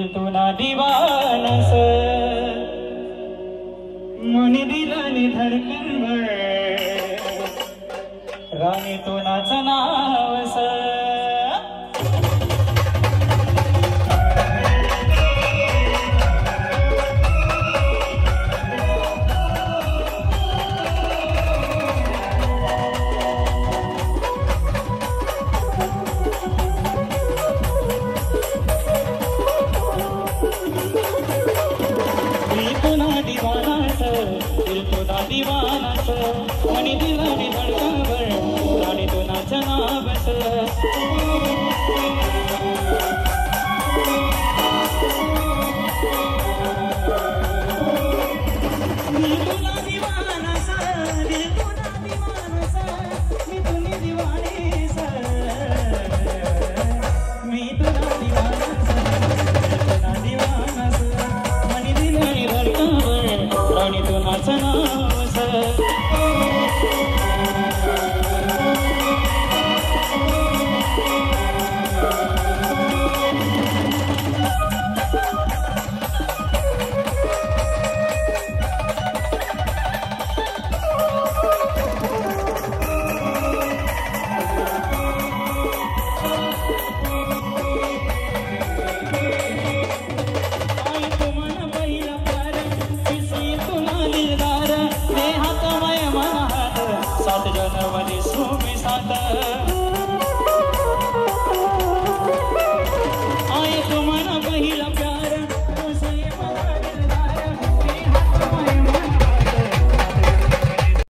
तुना दिवानस मनी दिलानी धडकनवर राणी तुनाचं नावस दीवानाच मनी दिलानी धडकनवर राणी तुनाचं नावस मी तुला दीवानाच दिल तुना दीवानाच मी तुनी दीवानीस मी तुला दीवानाच तुना दीवानाच मनी दिलानी धडकनवर राणी तुनाचं नावस जनवरी 27